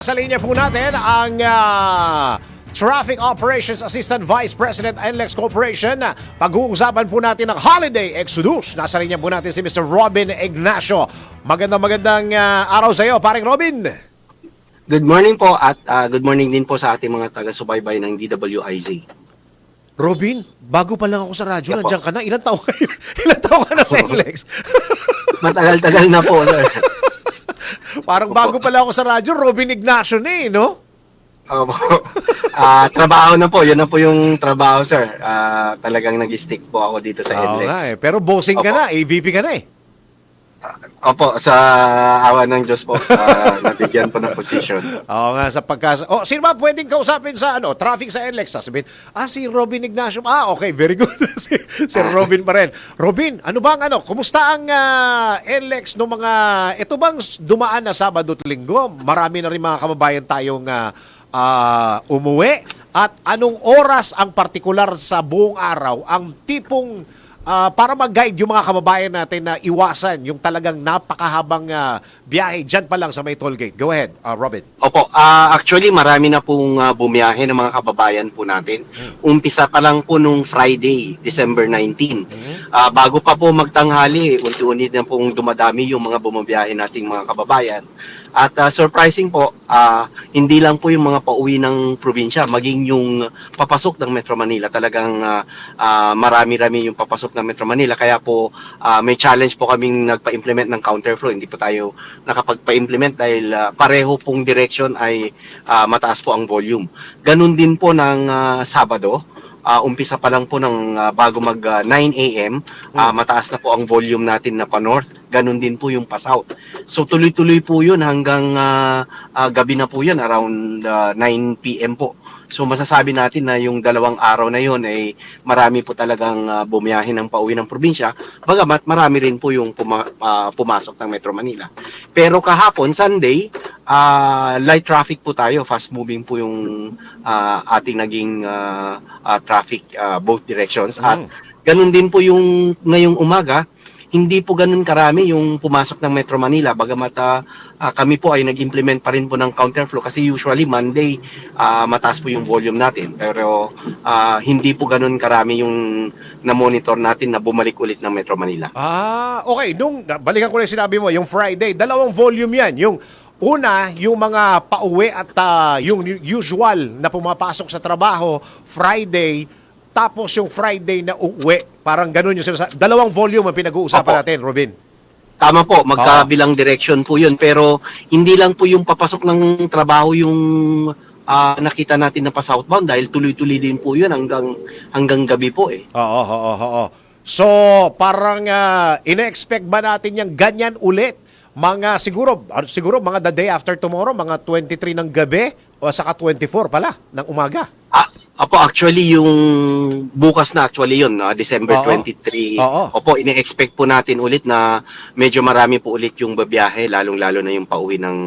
Sa linya po natin ang Traffic Operations Assistant Vice President NLEX Corporation. Pag-uusapan po natin ang Holiday Exodus. Nasa linya po natin si Mr. Robin Ignacio. Magandang araw sa iyo, paring Robin. Good morning po at good morning din po sa ating mga taga-subaybay ng DWIZ. Robin, bago pa lang ako sa radyo, Yeah, nandiyan ka na. Ilan taon ka, ilan taon ka na sa NLEX? Matagal-tagal na po, sir. Parang bago pa lang ako sa radyo, Robin Ignacio na no? Opo. Trabaho na po. Yun na po yung trabaho, sir. Talagang nag-stick po ako dito sa Oo NLEX. nga eh. Pero bossing ka Opo. na, AVP ka na eh. Opo, sa awa ng Diyos po, nabigyan po ng position. Oo nga, sa sino ba pwedeng kausapin sa traffic sa NLEX? Sabihin, si Robin Ignacio. Okay, very good. si Robin pa rin. Robin, ano bang kumusta ang NLEX no mga, ito bang dumaan na Sabado at Linggo? Marami na rin mga kababayan tayong umuwi. At anong oras ang partikular sa buong araw ang tipong para mag-guide yung mga kababayan natin na iwasan yung talagang napakahabang biyahe dyan pa lang sa may toll gate. Go ahead, Robin. Opo, actually marami na pong bumiyahe ng mga kababayan po natin. Umpisa pa lang po nung Friday, December 19. Bago pa po magtanghali, unti-unti na pong dumadami yung mga bumabiyahe nating mga kababayan. At surprising po, hindi lang po yung mga pauwi ng probinsya, maging yung papasok ng Metro Manila. Talagang marami-rami yung papasok ng Metro Manila. Kaya po may challenge po kaming nagpa-implement ng counterflow. Hindi po tayo nakapagpa-implement dahil pareho pong direction ay mataas po ang volume. Ganun din po ng Sabado. Umpisa pa lang po ng bago mag 9 a.m. Mataas na po ang volume natin na pa-north. Ganun din po yung pa-south. So tuloy-tuloy po yun hanggang gabi na po yun, around 9 p.m. po. So masasabi natin na yung dalawang araw na yun ay marami po talagang bumiyahe ng pauwi ng probinsya. Bagamat marami rin po yung pumasok ng Metro Manila. Pero kahapon, Sunday, light traffic po tayo. Fast moving po yung ating naging traffic both directions. At ganun din po yung ngayong umaga, hindi po ganun karami yung pumasok ng Metro Manila. Bagamat kami po ay nag-implement pa rin po ng counterflow kasi usually Monday mataas po yung volume natin. Pero hindi po ganun karami yung na-monitor natin na bumalik ulit ng Metro Manila. Okay. Balikan ko na yung sinabi mo, yung Friday, dalawang volume yan. Yung una, yung mga pauwi at yung usual na pumapasok sa trabaho, Friday, tapos yung Friday na uwi. Parang ganun yung sinasabi. Dalawang volume ang pinag-uusapan natin, Robin. Tama po, magkabilang direction po yun. Pero hindi lang po yung papasok ng trabaho yung nakita natin na pa-southbound dahil tuloy-tuloy din po yun hanggang gabi po eh. Oo. So, parang ina-expect ba natin yung ganyan ulit? Siguro mga the day after tomorrow, mga 23 ng gabi o saka 24 pala ng umaga. Actually yung bukas na yun, December 23. Opo, ine-expect po natin ulit na medyo marami po ulit yung babiyahe, lalong-lalo na yung pauwi ng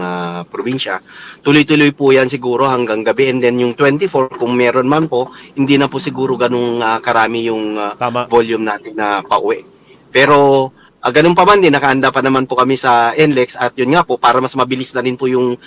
probinsya. Tuloy-tuloy po yan siguro hanggang gabi, and then yung 24, kung meron man po, hindi na po siguro ganung karami yung volume natin na pauwi. Pero ganun pa man din, nakaanda pa naman po kami sa NLEX at yun nga po, para mas mabilis na rin po yung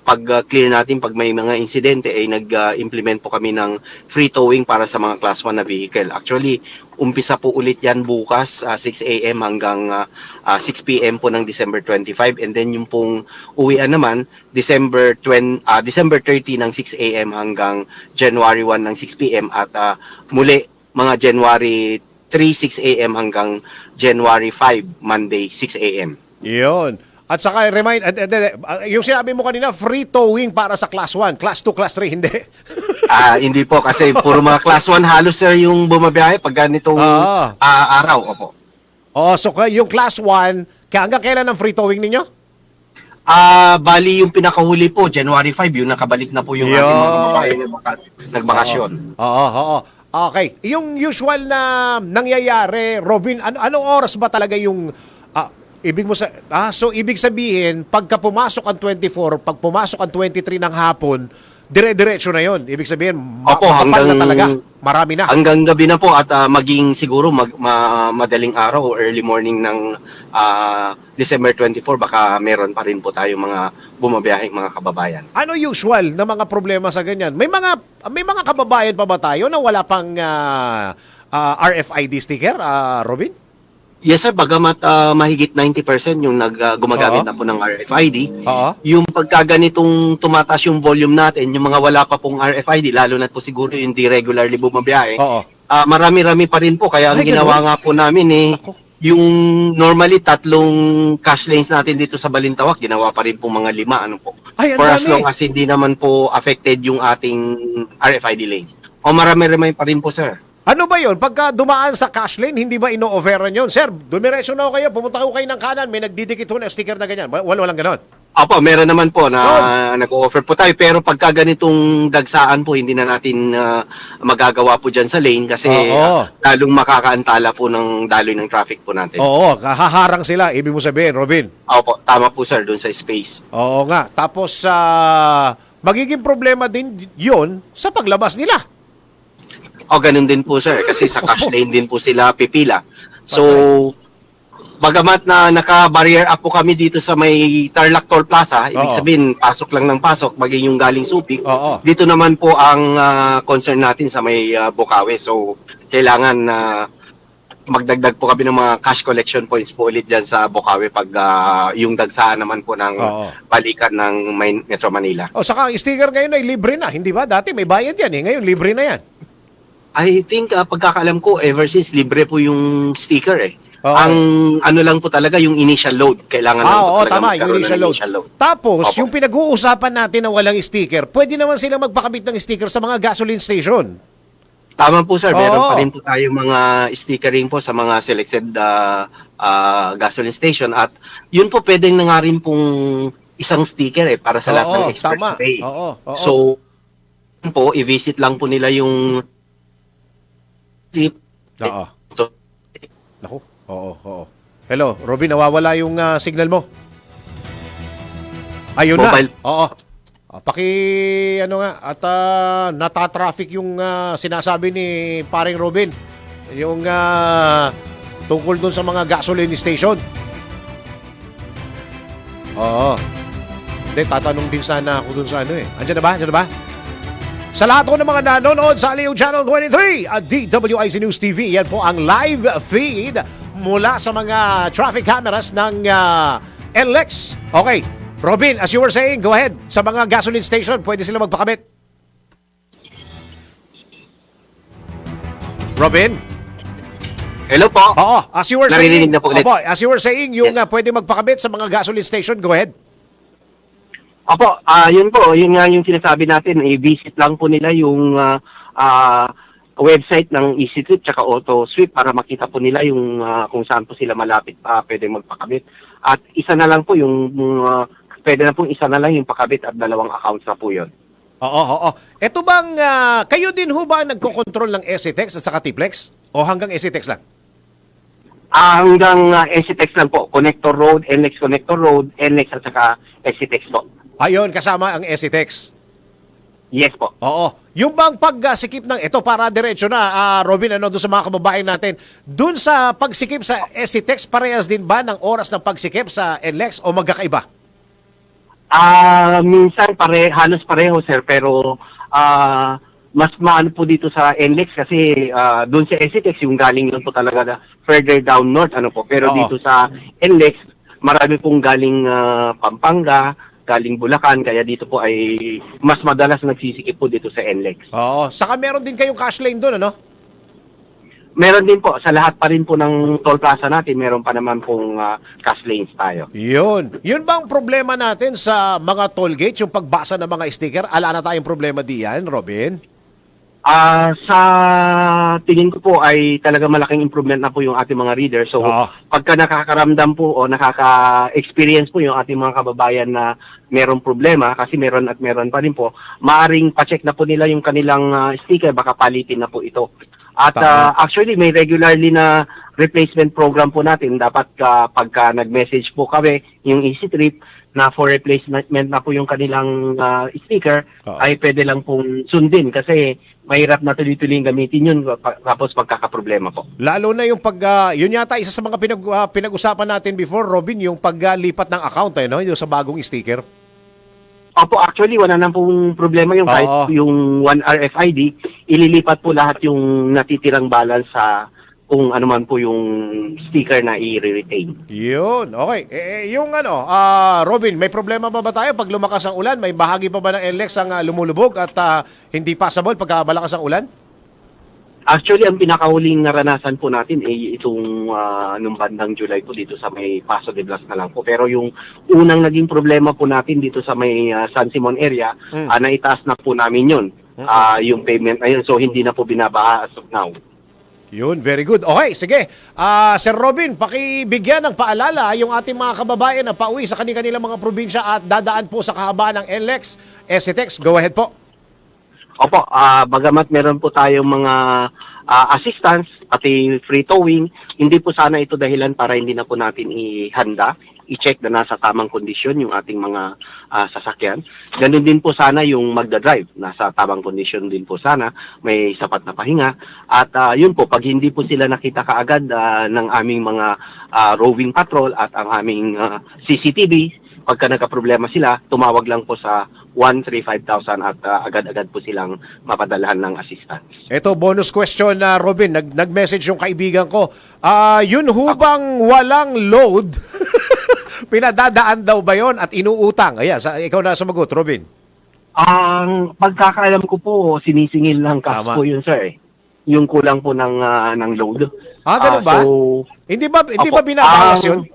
pag-clear natin pag may mga insidente, ay nag-implement po kami ng free towing para sa mga class 1 na vehicle. Actually, umpisa po ulit yan bukas, 6 a.m. hanggang 6 p.m. po ng December 25. And then yung pong uwian naman, December 30 ng 6 a.m. hanggang January 1 ng 6 p.m. At muli, mga January 3, 6 a.m. hanggang January 5, Monday, 6 a.m. Yun. At saka remind, yung sinabi mo kanina, free towing para sa class 1. Class 2, class 3, hindi. Hindi po, kasi puro mga class 1 halos sir yung bumabiyahe pag ganitong araw. Opo. So yung class 1, hanggang kailan ang free towing ninyo? Bali yung pinakahuli po, January 5, yung nakabalik na po yung ating mga kababayan na nagbakasyon. Oo. Okay. Yung usual na nangyayari, Robin, anong oras ba talaga yung ibig sabihin, pagka pumasok ang 24, pag pumasok ang 23 ng hapon, dire-diretso na yon. Ibig sabihin, Opo, makapal na talaga. Marami na. Hanggang gabi na po at maging siguro madaling araw o early morning ng December 24 baka meron pa rin po tayo mga bumabiyaheng mga kababayan. Ano usual na mga problema sa ganyan? May mga kababayan pa ba tayo na wala pang RFID sticker, Robin? Yes sir, bagamat mahigit 90% yung gumagamit Oo. na po ng RFID, Oo. yung pagkaganitong tumataas yung volume natin, yung mga wala pa pong RFID, lalo na po siguro yung di regularly bumabiyahe, Oo. marami-rami pa rin po. Kaya ang Ay, ginawa nga po namin Ako. yung normally 3 cash lanes natin dito sa Balintawak, ginawa pa rin po mga 5, ano po. Ay, ang For as dami. long as hindi naman po affected yung ating RFID lanes. O marami-rami pa rin po sir. Ano ba yon? Pagka dumaan sa cash lane, hindi ba ino-offeran yon? Sir, dumiretso na ho kayo, pumunta ho kayo ng kanan, may nagdidikit ho ng sticker na ganyan. Walang ganon. Opo, meron naman po na nag-o-offer po tayo, pero pagka ganitong dagsaan po, hindi na natin magagawa po dyan sa lane kasi Oo. lalong makakaantala po ng daloy ng traffic po natin. Oo, haharang sila, ibig mo sabihin, Robin. Opo, tama po sir, dun sa space. Oo nga. Tapos, magiging problema din yon sa paglabas nila. O ganun din po sir, kasi sa cash lane din po sila pipila. So, bagamat na naka-barrier up po kami dito sa may Tarlac Toll Plaza, ibig Oo. sabihin pasok lang ng pasok, maging yung galing Subic. Oo. Dito naman po ang concern natin sa may Bukawi. So, kailangan magdagdag po kami ng mga cash collection points po ulit dyan sa Bukawi pag yung dagsaan naman po ng Oo. balikan ng Metro Manila. O, saka ang sticker ngayon ay libre na, hindi ba? Dati may bayad yan eh, ngayon libre na yan. I think pagkakaalam ko ever since libre po yung sticker eh. Oo. Ang ano lang po talaga yung initial load. Kailangan lang po Oo, talaga tama, yung magkaroon initial ng load. initial load. Tapos, Opo. yung pinag-uusapan natin na walang sticker, pwede naman silang magpakabit ng sticker sa mga gasoline station. Tama po sir, meron Oo. pa rin po tayo mga stickering po sa mga selected gasoline station at yun po pwedeng na nga rin pong isang sticker eh para sa lahat ng tama. expressway. Oo. So, yun po, i-visit lang po nila yung Oo. Naku, oo. Hello, Robin, nawawala yung signal mo. Ayun Mobile. na. Oo. Ano nga, at natatraffic yung sinasabi ni paring Robin. Yung tungkol dun sa mga gasoline station. Oo. Hindi, tatanong din sana ako dun sa ano eh. Andiyan na ba? Sa lahat po ng mga nanonood sa Aliw Channel 23 at DWIC News TV, yan po ang live feed mula sa mga traffic cameras ng NLEX. Okay, Robin, as you were saying, go ahead. Sa mga gasoline station, pwede sila magpakabit. Robin? Hello po. Oo, as you were saying, Naririnig na po ulit. opo, as you were saying, yung Yes. pwede magpakabit sa mga gasoline station, go ahead. Opo, yun nga yung sinasabi natin, i-visit lang po nila yung website ng EasyTrip tsaka AutoSweep para makita po nila yung kung saan po sila malapit pwede magpakabit. At isa na lang po pwede na pong isa na lang yung pakabit at 2 accounts na po yun. Oo. Ito bang, kayo din ho ba nagkokontrol ng SCTEX at saka T-Plex? O hanggang SCTEX lang? Hanggang SCTEX lang po, Connector Road, NLEX Connector Road, NLEX at saka SCTEX po. Ayun, kasama ang SCTEX. Yes po. Oo. Yung bang pagsikip ng ito para diretso na, Robin, doon sa mga kababayan natin, doon sa pagsikip sa SCTEX, parehas din ba ng oras ng pagsikip sa NLEX o magkakaiba? Minsan halos pareho sir, pero mas maano po dito sa NLEX kasi doon sa SCTEX yung galing lang po talaga na further down north pero Oo. dito sa NLEX marami pong galing Pampanga, galing Bulacan, kaya dito po ay mas madalas nagsisikip po dito sa NLEX. Oo. Saka meron din kayong cash lane doon, ano? Meron din po, sa lahat pa rin po ng toll plaza natin, meron pa naman pong cash lanes tayo. Yun. Yun bang problema natin sa mga toll gate, yung pagbasa ng mga sticker? Ala na tayong problema diyan, Robin? Sa tingin ko po ay talaga malaking improvement na po yung ating mga readers. So, pagka nakakaramdam po o nakaka-experience po yung ating mga kababayan na merong problema, kasi meron at meron pa rin po, maaring pa-check na po nila yung kanilang sticker, baka palitin na po ito. At actually, may regularly na replacement program po natin. Dapat pagka nag-message po kami, yung EasyTrip, na for replacement na po yung kanilang sticker, Oo. ay pwede lang pong sundin kasi mahirap na tuloy-tuloy gamitin yun tapos pagkakaproblema po. Lalo na yung yun yata isa sa mga pinag-usapan natin before, Robin, yung paglipat ng account, no? Yung sa bagong sticker. Opo, actually, wala nang pong problema yung kahit Oo. yung 1 RFID, ililipat po lahat yung natitirang balance sa kung ano man po yung sticker na i-retain. Yun, okay. Yung Robin, may problema ba tayo pag lumakas ang ulan? May bahagi pa ba ng NLEX ang lumulubog at hindi passable pagka malakas ang ulan? Actually, ang pinakahuling naranasan po natin ay itong nung bandang July po dito sa may Paso de Blas na lang po. Pero yung unang naging problema po natin dito sa may San Simon area, naitaas na po namin yun. Yung payment na yun. So, hindi na po binabaha as of now. Yun, very good. Okay, sige. Sir Robin, pakibigyan ng paalala yung ating mga kababayan na pauwi sa kanilang mga probinsya at dadaan po sa kahabaan ng NLEX, SCTEX. Go ahead po. Opo, bagamat meron po tayong mga assistance, pati free towing, hindi po sana ito dahilan para hindi na po natin ihanda, i-check na nasa tamang kondisyon yung ating mga sasakyan. Ganun din po sana yung magdadrive, nasa tamang kondisyon din po sana, may sapat na pahinga. At yun po, pag hindi po sila nakita kaagad ng aming mga roving patrol at ang aming CCTV, pagka nagka-problema sila, tumawag lang po sa 135,000 at agad-agad po silang mapadalhan ng assistance. Ito, bonus question na Robin. Nag-message yung kaibigan ko. Yun hubang walang load, pinadadaan daw ba yon at inuutang? Ayan, ikaw na sumagot, Robin. Ang pagkakaalam ko po, sinisingil ng cash Tama. po yun, sir. Yung kulang po ng load. Ganun ba? So, Hindi ba Opo. binabawas yun?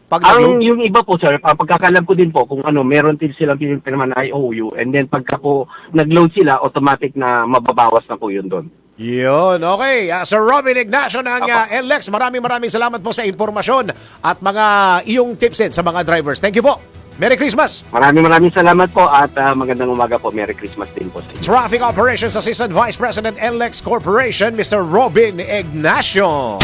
Pag nag-load? yung iba po, sir, pagkakalam ko din po, kung meron din silang pinirman na IOU, and then pagka po nag-load sila, automatic na mababawas na po yun doon. Yun, okay. Sir Robin Ignacio ng NLEX, maraming salamat po sa impormasyon at mga iyong tips din sa mga drivers. Thank you po. Merry Christmas! Maraming salamat po at magandang umaga po. Merry Christmas din po sa inyo. Traffic Operations Assistant Vice President NLEX Corporation, Mr. Robin Ignacio.